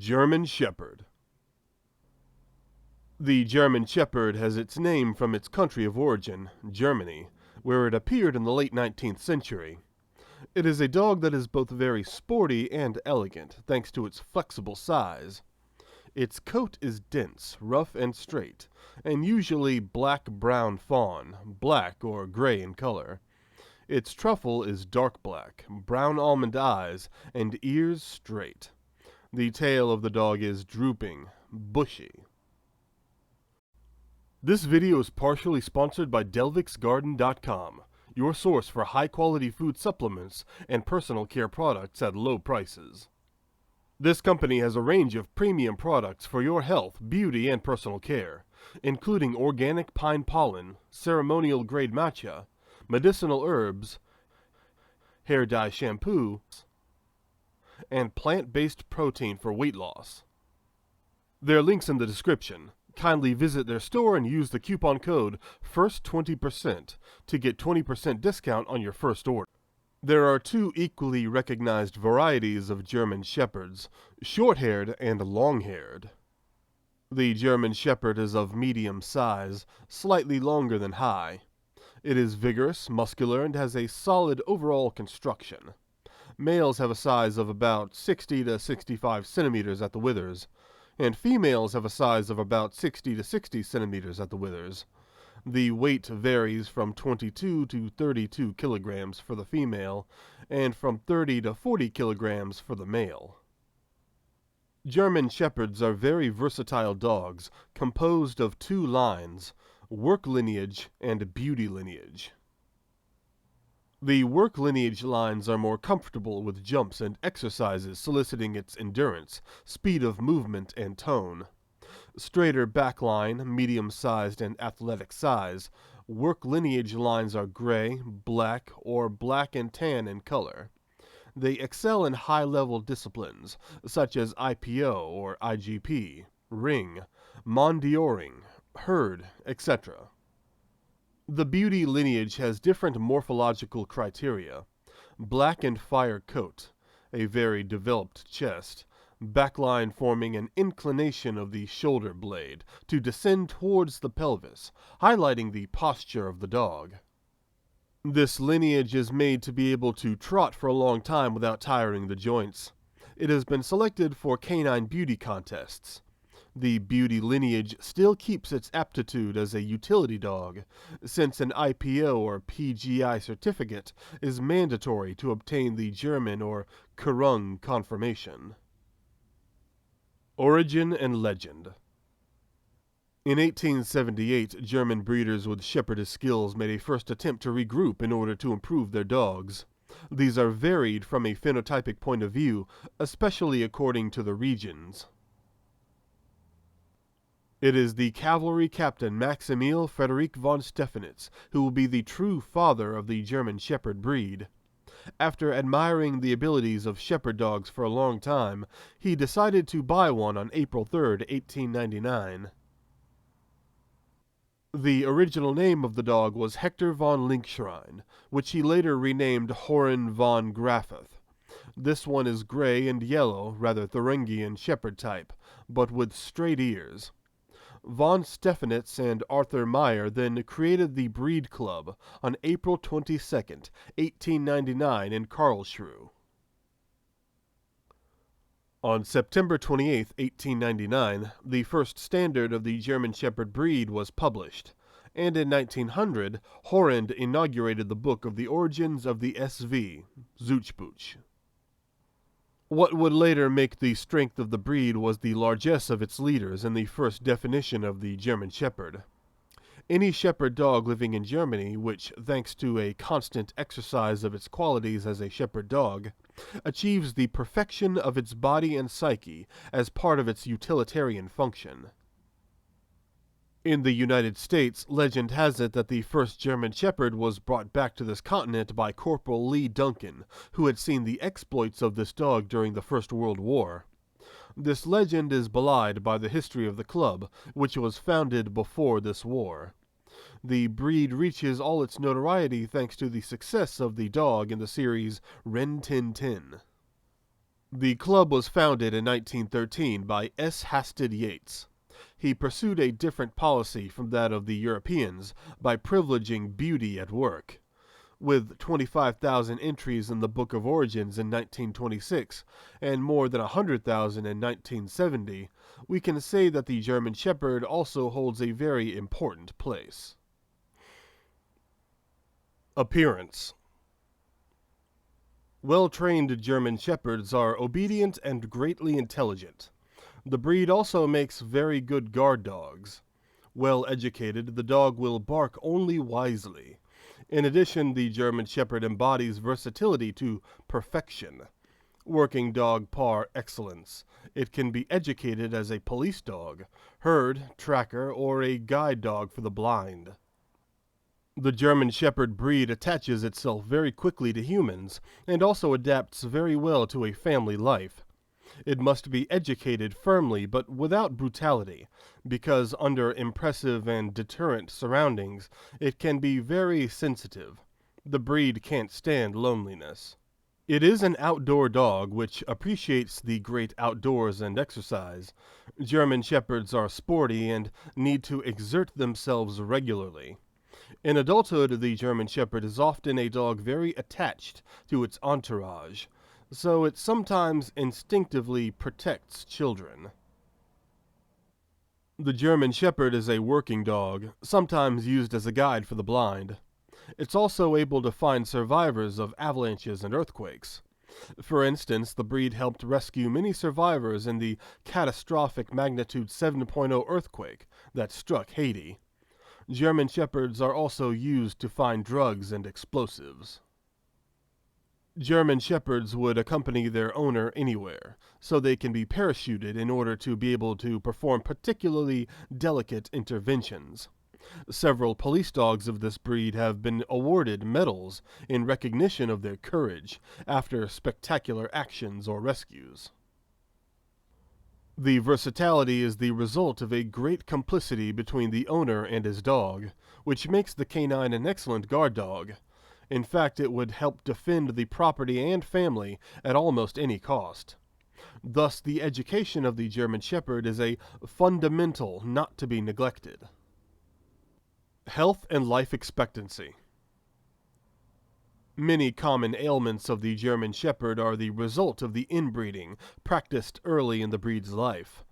German Shepherd. The German Shepherd has its name from its country of origin, Germany, where it appeared in the late 19th century. It is a dog that is both very sporty and elegant, thanks to its flexible size. Its coat is dense, rough, and straight, and usually black-brown fawn, black or gray in color. Its truffle is dark black, brown almond eyes, and ears straight. The tail of the dog is drooping, bushy. This video is partially sponsored by DelvicsGarden.com, your source for high-quality food supplements and personal care products at low prices. This company has a range of premium products for your health, beauty, and personal care, including organic pine pollen, ceremonial-grade matcha, medicinal herbs, hair dye shampoo, and plant-based protein for weight loss. There are links in the description. Kindly visit their store and use the coupon code FIRST20% to get 20% discount on your first order. There are two equally recognized varieties of German Shepherds, short-haired and long-haired. The German Shepherd is of medium size, slightly longer than high. It is vigorous, muscular, and has a solid overall construction. Males have a size of about 60 to 65 centimeters at the withers, and females have a size of about 60 to 60 centimeters at the withers. The weight varies from 22 to 32 kilograms for the female, and from 30 to 40 kilograms for the male. German Shepherds are very versatile dogs, composed of two lines, work lineage and beauty lineage. The work lineage lines are more comfortable with jumps and exercises soliciting its endurance, speed of movement, and tone. Straighter back line, medium-sized and athletic size, work lineage lines are gray, black, or black and tan in color. They excel in high-level disciplines, such as IPO or IGP, ring, mondioring, herd, etc. The beauty lineage has different morphological criteria: black and fire coat, a very developed chest, backline forming an inclination of the shoulder blade to descend towards the pelvis, highlighting the posture of the dog. This lineage is made to be able to trot for a long time without tiring the joints. It has been selected for canine beauty contests. The beauty lineage still keeps its aptitude as a utility dog, since an IPO or PGI certificate is mandatory to obtain the German or Kurung conformation. Origin and legend. In 1878, German breeders with shepherdess skills made a first attempt to regroup in order to improve their dogs. These are varied from a phenotypic point of view, especially according to the regions. It is the cavalry captain Max Emil Friedrich von Stephanitz who will be the true father of the German Shepherd breed. After admiring the abilities of shepherd dogs for a long time, he decided to buy one on April 3, 1899. The original name of the dog was Hector von Linkschrein, which he later renamed Horen von Grafeth. This one is gray and yellow, rather Thuringian shepherd type, but with straight ears. Von Stephanitz and Arthur Meyer then created the Breed Club on April 22, 1899 in Karlsruhe. On September 28, 1899, the first standard of the German Shepherd breed was published, and in 1900, Horend inaugurated the book of the origins of the SV, Zuchtbuch. What would later make the strength of the breed was the largesse of its leaders and the first definition of the German Shepherd. Any shepherd dog living in Germany, which, thanks to a constant exercise of its qualities as a shepherd dog, achieves the perfection of its body and psyche as part of its utilitarian function. In the United States, legend has it that the first German Shepherd was brought back to this continent by Corporal Lee Duncan, who had seen the exploits of this dog during the First World War. This legend is belied by the history of the club, which was founded before this war. The breed reaches all its notoriety thanks to the success of the dog in the series Rin Tin Tin. The club was founded in 1913 by S. Hasted Yates. He pursued a different policy from that of the Europeans by privileging beauty at work. With 25,000 entries in the Book of Origins in 1926 and more than 100,000 in 1970, we can say that the German Shepherd also holds a very important place. Appearance. Well-trained German Shepherds are obedient and greatly intelligent. The breed also makes very good guard dogs. Well educated, the dog will bark only wisely. In addition, the German Shepherd embodies versatility to perfection. Working dog par excellence. It can be educated as a police dog, herd, tracker, or a guide dog for the blind. The German Shepherd breed attaches itself very quickly to humans and also adapts very well to a family life. It must be educated firmly but without brutality, because under impressive and deterrent surroundings, it can be very sensitive. The breed can't stand loneliness. It is an outdoor dog which appreciates the great outdoors and exercise. German Shepherds are sporty and need to exert themselves regularly. In adulthood, the German Shepherd is often a dog very attached to its entourage, so it sometimes instinctively protects children. The German Shepherd is a working dog, sometimes used as a guide for the blind. It's also able to find survivors of avalanches and earthquakes. For instance, the breed helped rescue many survivors in the catastrophic magnitude 7.0 earthquake that struck Haiti. German Shepherds are also used to find drugs and explosives. German Shepherds would accompany their owner anywhere, so they can be parachuted in order to be able to perform particularly delicate interventions. Several police dogs of this breed have been awarded medals in recognition of their courage after spectacular actions or rescues. The versatility is the result of a great complicity between the owner and his dog, which makes the canine an excellent guard dog. In fact, it would help defend the property and family at almost any cost. Thus, the education of the German Shepherd is a fundamental not to be neglected. Health and life expectancy. Many common ailments of the German Shepherd are the result of the inbreeding practiced early in the breed's life.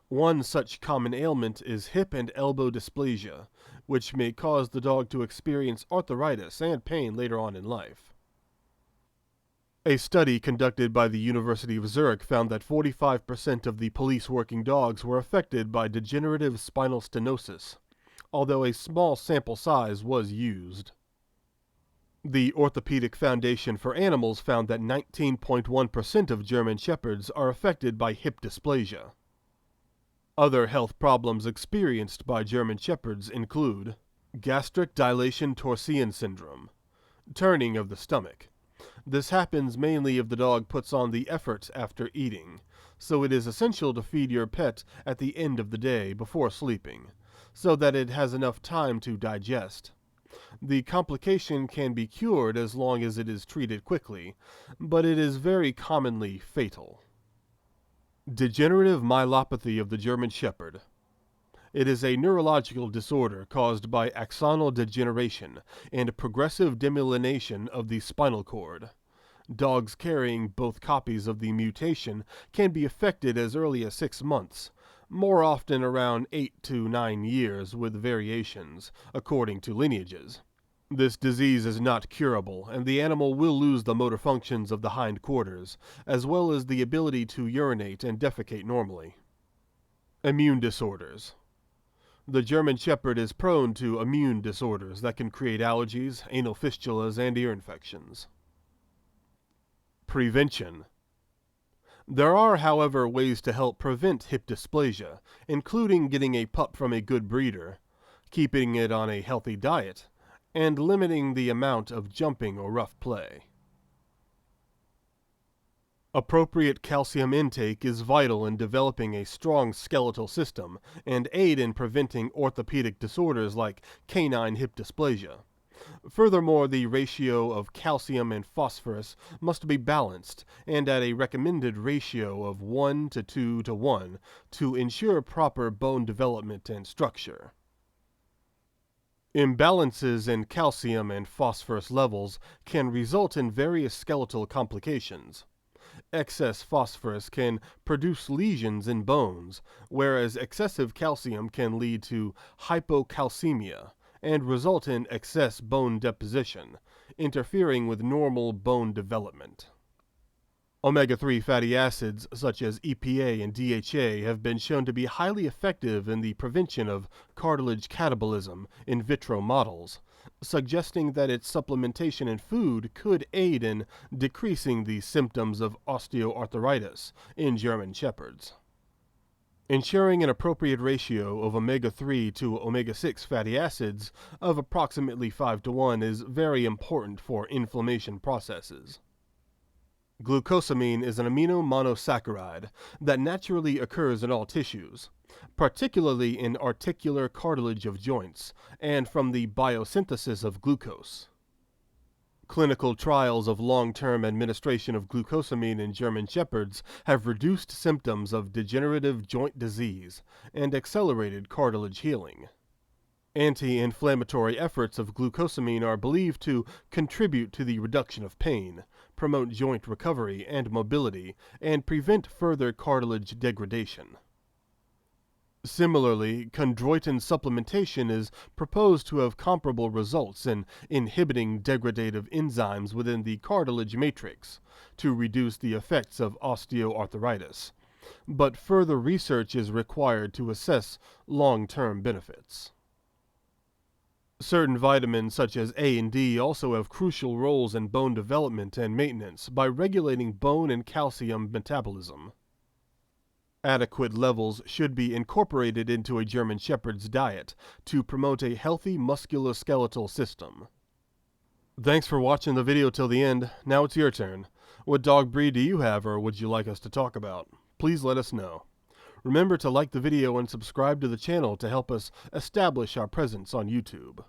One such common ailment is hip and elbow dysplasia, which may cause the dog to experience arthritis and pain later on in life. A study conducted by the University of Zurich found that 45% of the police working dogs were affected by degenerative spinal stenosis, although a small sample size was used. The Orthopedic Foundation for Animals found that 19.1% of German Shepherds are affected by hip dysplasia. Other health problems experienced by German Shepherds include gastric dilation torsion syndrome, turning of the stomach. This happens mainly if the dog puts on the effort after eating, so it is essential to feed your pet at the end of the day before sleeping, so that it has enough time to digest. The complication can be cured as long as it is treated quickly, but it is very commonly fatal. Degenerative myelopathy of the German Shepherd. It is a neurological disorder caused by axonal degeneration and progressive demyelination of the spinal cord. Dogs carrying both copies of the mutation can be affected as early as 6 months, more often around 8 to 9 years with variations, according to lineages. This disease is not curable, and the animal will lose the motor functions of the hind quarters, as well as the ability to urinate and defecate normally. Immune disorders. The German Shepherd is prone to immune disorders that can create allergies, anal fistulas, and ear infections. Prevention. There are, however, ways to help prevent hip dysplasia, including getting a pup from a good breeder, keeping it on a healthy diet, and limiting the amount of jumping or rough play. Appropriate calcium intake is vital in developing a strong skeletal system and aid in preventing orthopedic disorders like canine hip dysplasia. Furthermore, the ratio of calcium and phosphorus must be balanced and at a recommended ratio of 1 to 2 to 1 to ensure proper bone development and structure. Imbalances in calcium and phosphorus levels can result in various skeletal complications. Excess phosphorus can produce lesions in bones, whereas excessive calcium can lead to hypocalcemia and result in excess bone deposition, interfering with normal bone development. Omega-3 fatty acids such as EPA and DHA have been shown to be highly effective in the prevention of cartilage catabolism in vitro models, suggesting that its supplementation in food could aid in decreasing the symptoms of osteoarthritis in German Shepherds. Ensuring an appropriate ratio of omega-3 to omega-6 fatty acids of approximately 5 to 1 is very important for inflammation processes. Glucosamine is an amino monosaccharide that naturally occurs in all tissues, particularly in articular cartilage of joints, and from the biosynthesis of glucose. Clinical trials of long-term administration of glucosamine in German Shepherds have reduced symptoms of degenerative joint disease and accelerated cartilage healing. Anti-inflammatory efforts of glucosamine are believed to contribute to the reduction of pain, promote joint recovery and mobility, and prevent further cartilage degradation. Similarly, chondroitin supplementation is proposed to have comparable results in inhibiting degradative enzymes within the cartilage matrix to reduce the effects of osteoarthritis, but further research is required to assess long-term benefits. Certain vitamins such as A and D also have crucial roles in bone development and maintenance by regulating bone and calcium metabolism. Adequate levels should be incorporated into a German Shepherd's diet to promote a healthy musculoskeletal system. Thanks for watching the video till the end. Now it's your turn. What dog breed do you have, or would you like us to talk about? Please let us know. Remember to like the video and subscribe to the channel to help us establish our presence on YouTube.